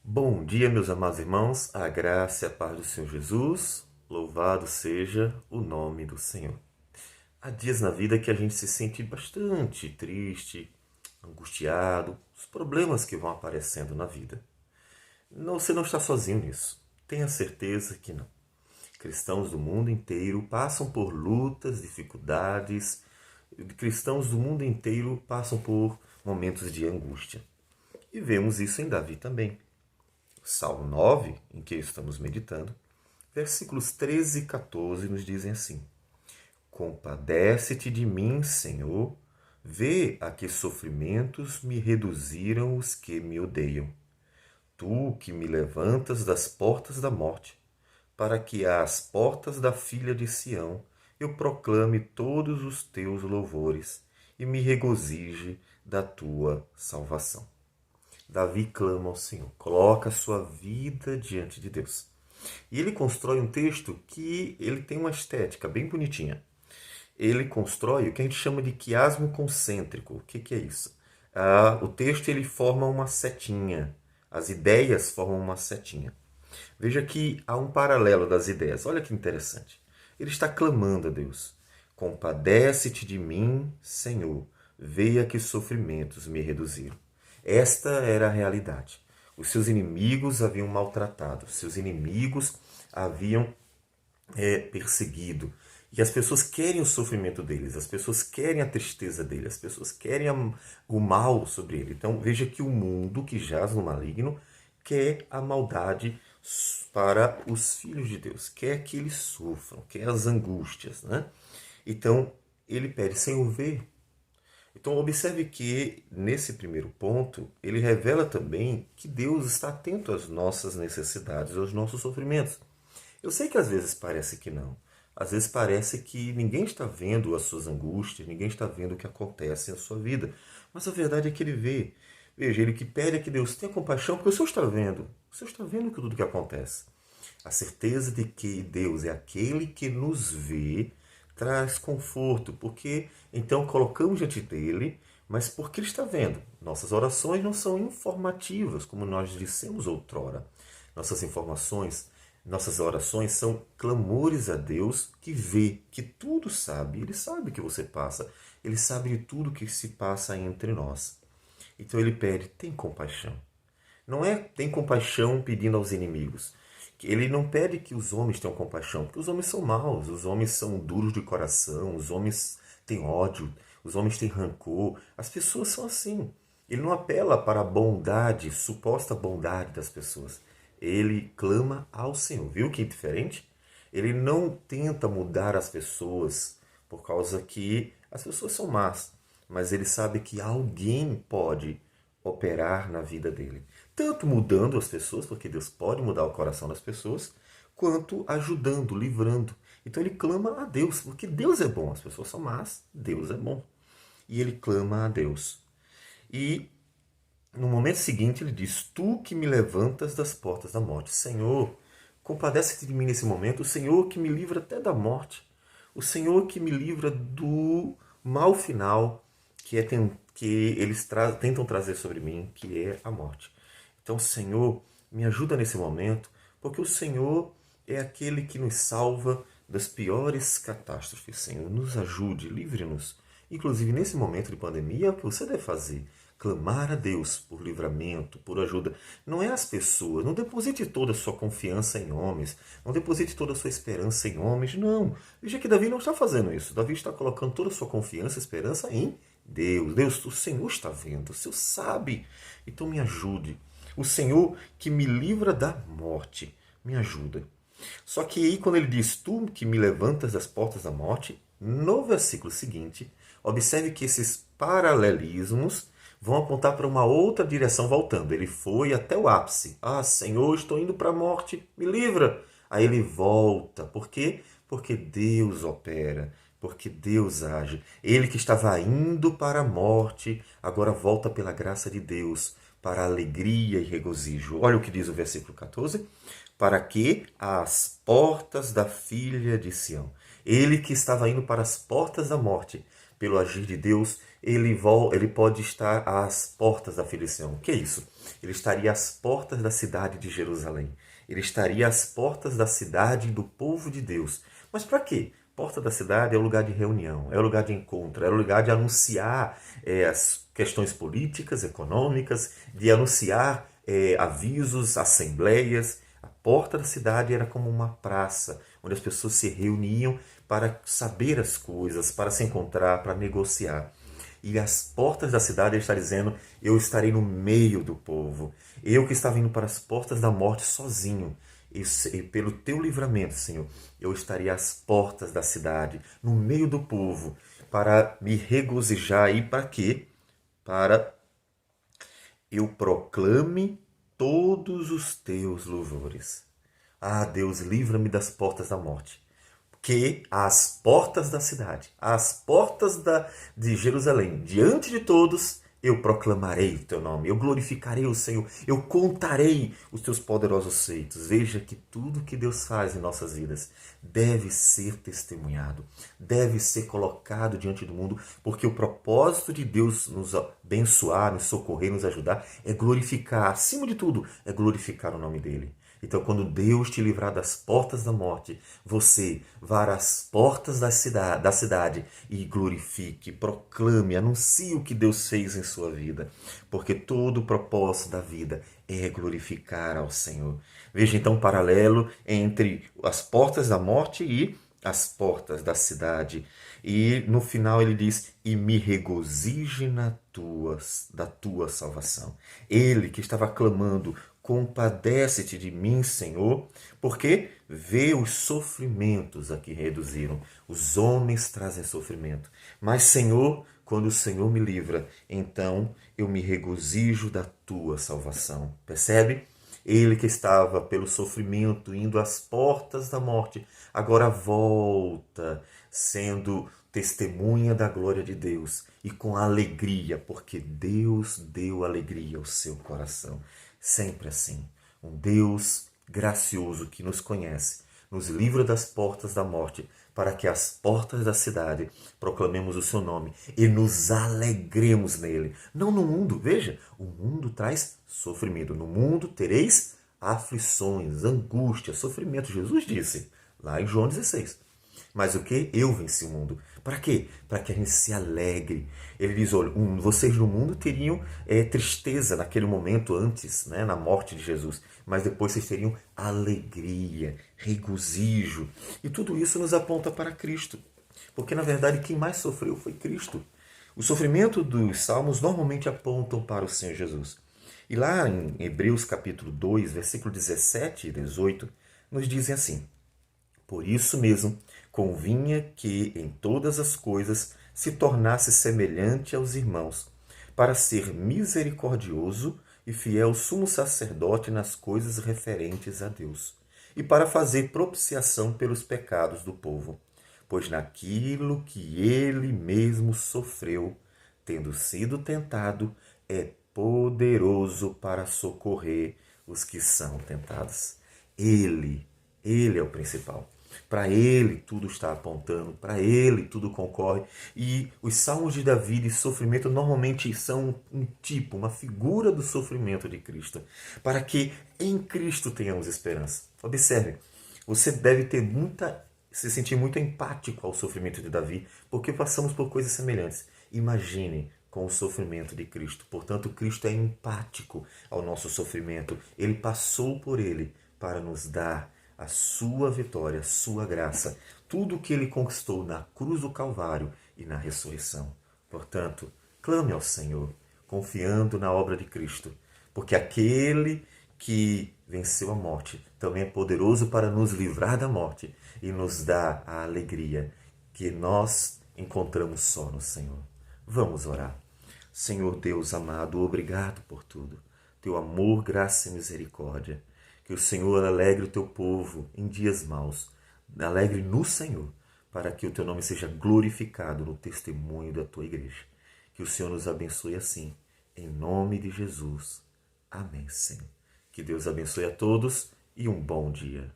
Bom dia, meus amados irmãos, a graça e a paz do Senhor Jesus, louvado seja o nome do Senhor. Há dias na vida que a gente se sente bastante triste, angustiado, os problemas que vão aparecendo na vida. Não, você não está sozinho nisso, tenha certeza que não. Cristãos do mundo inteiro passam por lutas, dificuldades, cristãos do mundo inteiro passam por momentos de angústia. E vemos isso em Davi também. Salmo 9, em que estamos meditando, versículos 13 e 14 nos dizem assim: Compadece-te de mim, Senhor, vê a que sofrimentos me reduziram os que me odeiam. Tu que me levantas das portas da morte, para que às portas da filha de Sião eu proclame todos os teus louvores e me regozije da tua salvação. Davi clama ao Senhor, coloca a sua vida diante de Deus. E ele constrói um texto que ele tem uma estética bem bonitinha. Ele constrói o que a gente chama de quiasmo concêntrico. O que é isso? O texto ele forma uma setinha. As ideias formam uma setinha. Veja que há um paralelo das ideias. Olha que interessante. Ele está clamando a Deus. Compadece-te de mim, Senhor. Veja que sofrimentos me reduziram. Esta era a realidade. Os seus inimigos haviam maltratado, seus inimigos haviam perseguido. E as pessoas querem o sofrimento deles, as pessoas querem a tristeza dele, as pessoas querem o mal sobre ele. Então veja que o mundo que jaz no maligno quer a maldade para os filhos de Deus, quer que eles sofram, quer as angústias, né? Então ele pede, Senhor, vê. Então, observe que, nesse primeiro ponto, ele revela também que Deus está atento às nossas necessidades, aos nossos sofrimentos. Eu sei que às vezes parece que não. Às vezes parece que ninguém está vendo as suas angústias, ninguém está vendo o que acontece na sua vida. Mas a verdade é que ele vê. Veja, ele que pede que Deus tenha compaixão, porque o Senhor está vendo. O Senhor está vendo tudo o que acontece. A certeza de que Deus é aquele que nos vê traz conforto, porque então colocamos diante dele, mas porque ele está vendo. Nossas orações não são informativas, como nós dissemos outrora. Nossas orações são clamores a Deus que vê, que tudo sabe. Ele sabe o que você passa, ele sabe de tudo que se passa entre nós. Então ele pede, tem compaixão. Não é tem compaixão pedindo aos inimigos. Ele não pede que os homens tenham compaixão, porque os homens são maus, os homens são duros de coração, os homens têm ódio, os homens têm rancor, as pessoas são assim. Ele não apela para a bondade, suposta bondade das pessoas. Ele clama ao Senhor. Viu que diferente? Ele não tenta mudar as pessoas por causa que as pessoas são más, mas ele sabe que alguém pode operar na vida dele. Tanto mudando as pessoas, porque Deus pode mudar o coração das pessoas, quanto ajudando, livrando. Então ele clama a Deus, porque Deus é bom. As pessoas são más, Deus é bom. E ele clama a Deus. E no momento seguinte ele diz, tu que me levantas das portas da morte. Senhor, compadece-te de mim nesse momento. O Senhor que me livra até da morte. O Senhor que me livra do mal final que eles tentam trazer sobre mim, que é a morte. Então, Senhor, me ajuda nesse momento, porque o Senhor é aquele que nos salva das piores catástrofes. Senhor, nos ajude, livre-nos. Inclusive, nesse momento de pandemia, é o que você deve fazer. Clamar a Deus por livramento, por ajuda. Não é as pessoas. Não deposite toda a sua confiança em homens. Não deposite toda a sua esperança em homens. Não. Veja que Davi não está fazendo isso. Davi está colocando toda a sua confiança e esperança em Deus. Deus, o Senhor está vendo. O Senhor sabe. Então me ajude. O Senhor que me livra da morte. Me ajuda. Só que aí quando ele diz, tu que me levantas das portas da morte, no versículo seguinte, observe que esses paralelismos vão apontar para uma outra direção voltando. Ele foi até o ápice. Ah, Senhor, estou indo para a morte, me livra. Aí ele volta. Por quê? Porque Deus opera, porque Deus age. Ele que estava indo para a morte, agora volta pela graça de Deus para a alegria e regozijo. Olha o que diz o versículo 14. Para que as portas da filha de Sião. Ele que estava indo para as portas da morte, pelo agir de Deus, ele pode estar às portas da aflição. O que é isso? Ele estaria às portas da cidade de Jerusalém. Ele estaria às portas da cidade do povo de Deus. Mas para quê? Porta da cidade é o lugar de reunião, é o lugar de encontro, é o lugar de anunciar as questões políticas, econômicas, de anunciar avisos, assembleias. A porta da cidade era como uma praça, onde as pessoas se reuniam para saber as coisas, para se encontrar, para negociar. E as portas da cidade, ele está dizendo, eu estarei no meio do povo. Eu que estava indo para as portas da morte sozinho. E pelo teu livramento, Senhor, eu estarei às portas da cidade, no meio do povo, para me regozijar. E para quê? Para eu proclame todos os teus louvores. Ah, Deus, livra-me das portas da morte. Que às portas da cidade, às portas de Jerusalém, diante de todos, eu proclamarei o teu nome, eu glorificarei o Senhor, eu contarei os teus poderosos feitos. Veja que tudo que Deus faz em nossas vidas deve ser testemunhado, deve ser colocado diante do mundo, porque o propósito de Deus nos abençoar, nos socorrer, nos ajudar, é glorificar, acima de tudo, é glorificar o nome dele. Então, quando Deus te livrar das portas da morte, você vá às portas da cidade e glorifique, proclame, anuncie o que Deus fez em sua vida. Porque todo o propósito da vida é glorificar ao Senhor. Veja então o paralelo entre as portas da morte e as portas da cidade. E no final ele diz, e me regozije da tua salvação. Ele que estava clamando, compadece-te de mim, Senhor, porque vê os sofrimentos a que reduziram. Os homens trazem sofrimento. Mas, Senhor, quando o Senhor me livra, então eu me regozijo da tua salvação. Percebe? Ele que estava pelo sofrimento, indo às portas da morte, agora volta, sendo testemunha da glória de Deus e com alegria, porque Deus deu alegria ao seu coração. Sempre assim, um Deus gracioso que nos conhece, nos livra das portas da morte, para que as portas da cidade proclamemos o seu nome e nos alegremos nele. Não no mundo, veja, o mundo traz sofrimento. No mundo tereis aflições, angústia, sofrimento. Jesus disse lá em João 16. Mas o que? Eu venci o mundo. Para quê? Para que a gente se alegre. Ele diz, olha, vocês no mundo teriam tristeza naquele momento antes, né, na morte de Jesus. Mas depois vocês teriam alegria, regozijo. E tudo isso nos aponta para Cristo. Porque, na verdade, quem mais sofreu foi Cristo. O sofrimento dos salmos normalmente apontam para o Senhor Jesus. E lá em Hebreus capítulo 2, versículo 17 e 18, nos dizem assim, por isso mesmo, convinha que em todas as coisas se tornasse semelhante aos irmãos, para ser misericordioso e fiel sumo sacerdote nas coisas referentes a Deus, e para fazer propiciação pelos pecados do povo. Pois naquilo que ele mesmo sofreu, tendo sido tentado, é poderoso para socorrer os que são tentados. Ele é o principal. Para ele tudo está apontando, para ele tudo concorre. E os salmos de Davi de sofrimento normalmente são um tipo, uma figura do sofrimento de Cristo, para que em Cristo tenhamos esperança. Observe, você deve se sentir muito empático ao sofrimento de Davi, porque passamos por coisas semelhantes. Imagine com o sofrimento de Cristo. Portanto, Cristo é empático ao nosso sofrimento. Ele passou por ele para nos dar a sua vitória, a sua graça, tudo o que ele conquistou na cruz do Calvário e na ressurreição. Portanto, clame ao Senhor, confiando na obra de Cristo, porque aquele que venceu a morte também é poderoso para nos livrar da morte e nos dar a alegria que nós encontramos só no Senhor. Vamos orar. Senhor Deus amado, obrigado por tudo. Teu amor, graça e misericórdia. Que o Senhor alegre o teu povo em dias maus. Alegre no Senhor, para que o teu nome seja glorificado no testemunho da tua igreja. Que o Senhor nos abençoe assim, em nome de Jesus. Amém, Senhor. Que Deus abençoe a todos e um bom dia.